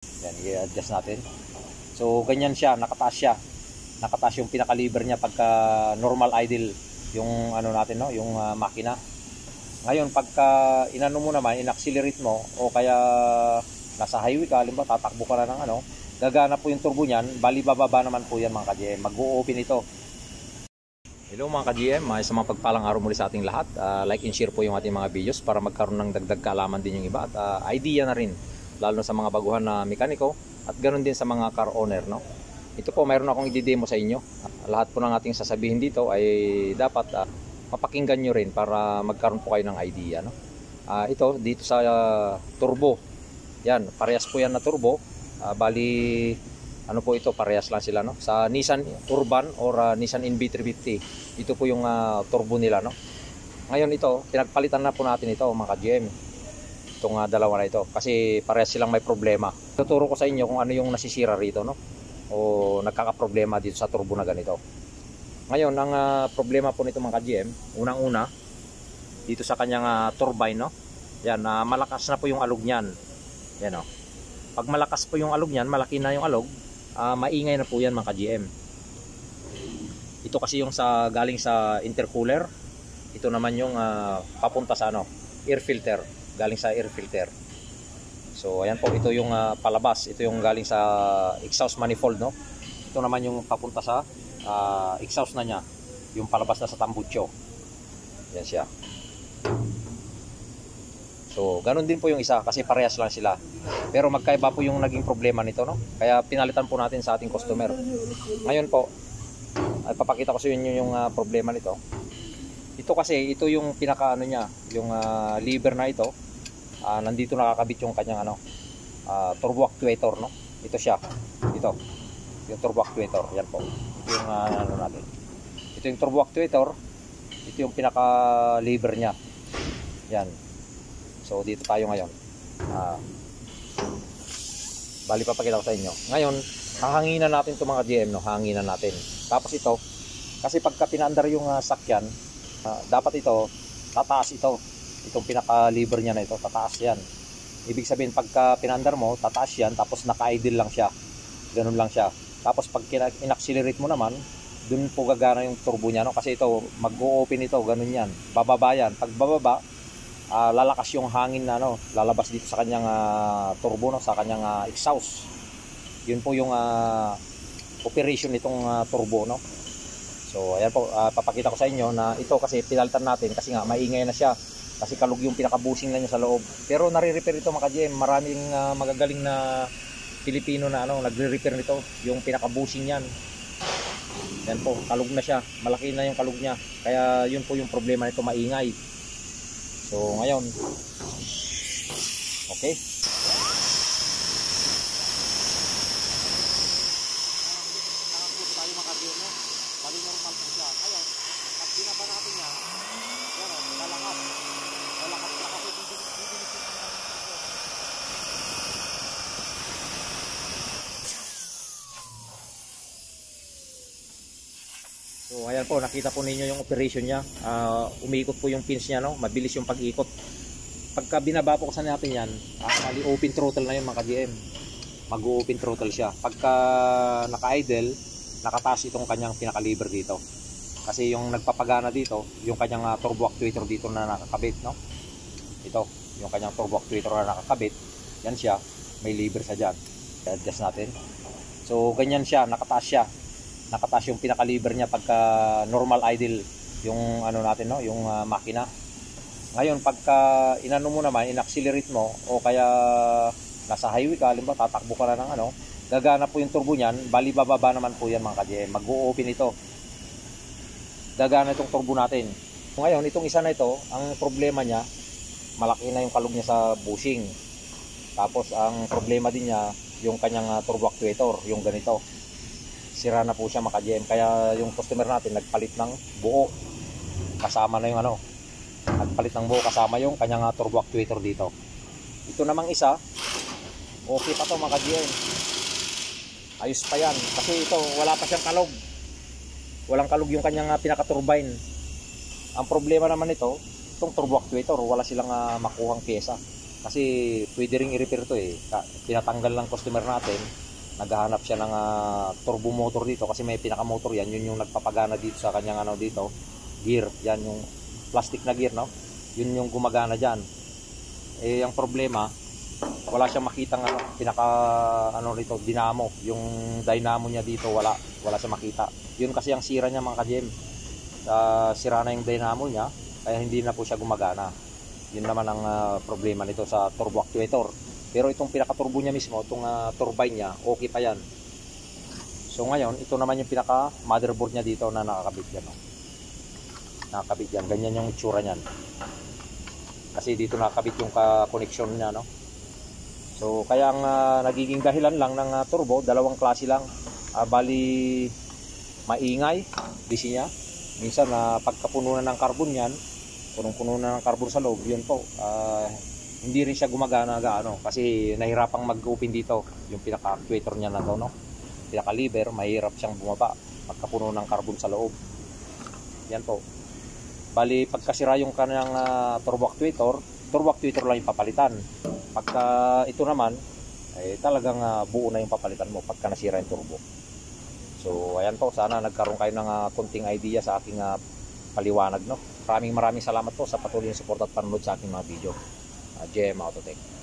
Yan, i-adjust natin. So ganyan siya, nakataas siya. Nakataas yung pinaka-lever niya pagka normal idle yung ano natin, no, yung makina. Ngayon pagka inano mo naman, in-accelerate mo o kaya nasa highway ka, halimbawa tatakbo ka na ng ano, gagana po yung turbo niyan, bali bababa naman po yan mga ka-GM. Mag-o-open ito. Hello mga ka-GM, sa mga pagpalang araw muli sa ating lahat. Like and share po yung ating mga videos para magkaroon ng dagdag kaalaman din yung iba at idea na rin, lalo na sa mga baguhan na mekaniko at ganoon din sa mga car owner, no. Ito po, mayroon akong i-demo sa inyo. Lahat po ng ating sasabihin dito ay dapat mapakinggan nyo rin para magkaroon po kayo ng idea, no. Ito dito sa turbo. Yan, parehas po yan na turbo. Bali ano po ito, parehas lang sila, no. Sa Nissan Urban or Nissan NV350, ito po yung turbo nila, no. Ngayon ito, pinagpalitan na po natin ito mga ka-GM. Itong dalawa na ito kasi parehas silang may problema. Tuturo ko sa inyo kung ano yung nasisira rito, no, o nagkakaproblema dito sa turbo na ganito. Ngayon, ang problema po nito mga ka-GM, unang-una dito sa kanyang turbine, no. Yan, malakas na po yung alog niyan. Yan, no. Pag malakas po yung alog niyan, malaki na yung alog, maingay na po yan mga ka-GM. Ito kasi yung galing sa intercooler. Ito naman yung papunta sa air filter, galing sa air filter. So ayan po, ito yung palabas, ito yung galing sa exhaust manifold, no. Ito naman yung papunta sa exhaust na niya, yung palabas na sa tambucho. Yan siya. So ganun din po yung isa kasi parehas lang sila. Pero magkaiba po yung naging problema nito, no. Kaya pinalitan po natin sa ating customer. Ngayon po, ay papakita ko sa inyo yung problema nito. Ito kasi, ito yung pinaka ano niya, yung lever na ito. Nandito nakakabit yung kanyang turbo actuator, no. Ito siya. Ito. Yung turbo actuator, yan po. Ito yung ano natin. Ito yung turbo actuator. Ito yung pinaka lever niya. Yan. So dito tayo ngayon. Bali papakita ko sa inyo. Ngayon, hahanginan natin 'to mga GM, no. Hahanginan natin. Tapos ito, kasi pagka pinaandar yung sakyan, dapat ito tataas ito. Itong pinaka-lever niya na ito, tataas yan. Ibig sabihin pagka pinandar mo, tataas yan, tapos naka-idle lang siya. Ganun lang siya. Tapos pag in-accelerate mo naman, dun po gagana yung turbo niya, no? Kasi ito, mag-o-open ito, ganun yan. Bababa yan. Pag bababa, lalakas yung hangin na lalabas dito sa kanyang turbo, no? Sa kanyang exhaust. Yun po yung operation nitong turbo, no? So ayan po, papakita ko sa inyo na ito kasi pinalitan natin kasi nga maingay na siya. Kasi kalug yung pinaka-bushing na niya sa loob. Pero nare-repair ito mga GM. Maraming magagaling na Pilipino na nagre-repair nito. Yung pinaka-bushing niyan. Yan po, kalug na siya. Malaki na yung kalug niya. Kaya yun po yung problema nito, maingay. So ngayon, okay. Bali normal po siya. Ngayon, pag binaba natin yan, lalakas. Lalakas na kasi bibilisin naman natin ito. So ayan po, nakita po ninyo yung operation niya. Umiikot po yung pins niya, no? Mabilis yung pag-ikot. Pagka binaba po kasi natin yan, bali open throttle na yun mga ka-GM. Mag-open throttle siya. Pagka naka-idle, nakataas itong kanyang pinaka-lever dito. Kasi yung nagpapagana dito, yung kanyang turbo actuator dito na nakakabit, no? Ito, yung kanyang turbo actuator na nakakabit, yan siya, may lever sa dyan. I-adjust natin. So ganyan siya, nakataas siya. Nakataas yung pinaka-lever niya pagka normal idle yung natin, no, yung makina. Ngayon pagka inano mo naman, in-accelerate mo o kaya nasa highway ka, halimbawa tatakbo ka na ng gagana po yung turbo niyan, bali bababa naman po yan mga ka-GM. Mag-o-open ito. Gagana itong turbo natin. Ngayon, itong isa na ito, ang problema niya, malaki na yung kalog niya sa bushing. Tapos, ang problema din niya, yung kanyang turbo actuator, yung ganito. Sira na po siya mga ka-GM. Kaya yung customer natin, nagpalit ng buo. Kasama na yung nagpalit ng buo, kasama yung kanyang turbo actuator dito. Ito namang isa, okay pa to mga ka-GM. Ayos pa yan. Kasi ito, wala pa siyang kalog. Walang kalog yung kanyang pinaka-turbine. Ang problema naman ito, itong turbo actuator, wala silang makuhang pyesa. Kasi pwede ring i-repair to eh. Pinatanggal ng customer natin, naghahanap siya ng turbo motor dito kasi may pinaka-motor yan, yun yung nagpapagana dito sa kanyang ano dito, gear, yan yung plastic na gear, no? Yun yung gumagana diyan. Eh ang problema, wala siyang makitang pinaka ano nito, dinamo, yung dynamo niya dito wala siyang makita. Yun kasi ang sira niya mga ka-GM. Sira na yung dynamo niya, kaya hindi na po siya gumagana. Yun naman ang problema nito sa turbo actuator. Pero itong pinaka-turbo niya mismo, itong turbine niya, okay pa yan. So ngayon, ito naman yung pinaka-motherboard niya dito na nakakabit yan. No? Nakakabit yan. Ganyan yung itsura niyan. Kasi dito nakakabit yung connection niya. No? So kaya ang nagiging dahilan lang ng turbo, dalawang klase lang. Bali, maingay, busy niya. Minsan pagkapuno na ng carbon yan, punong-puno na ng carbon sa loob, yun po, hindi rin siya gumagana gaano kasi nahirapang mag-open dito yung pinaka-actuator niya na to, no? Pinaka-lever, mahirap siyang bumaba pagkapuno ng carbon sa loob. Yan po. Bali, pagkasira yung kanyang turbo actuator lang yung papalitan. Pagka ito naman, eh, talagang buo na yung papalitan mo pagka nasira yung turbo. So, ayan po, sana nagkaroon kayo ng konting idea sa aking paliwanag, no? Maraming salamat po sa patuloy na support at panonood sa aking mga video. GM Autotech.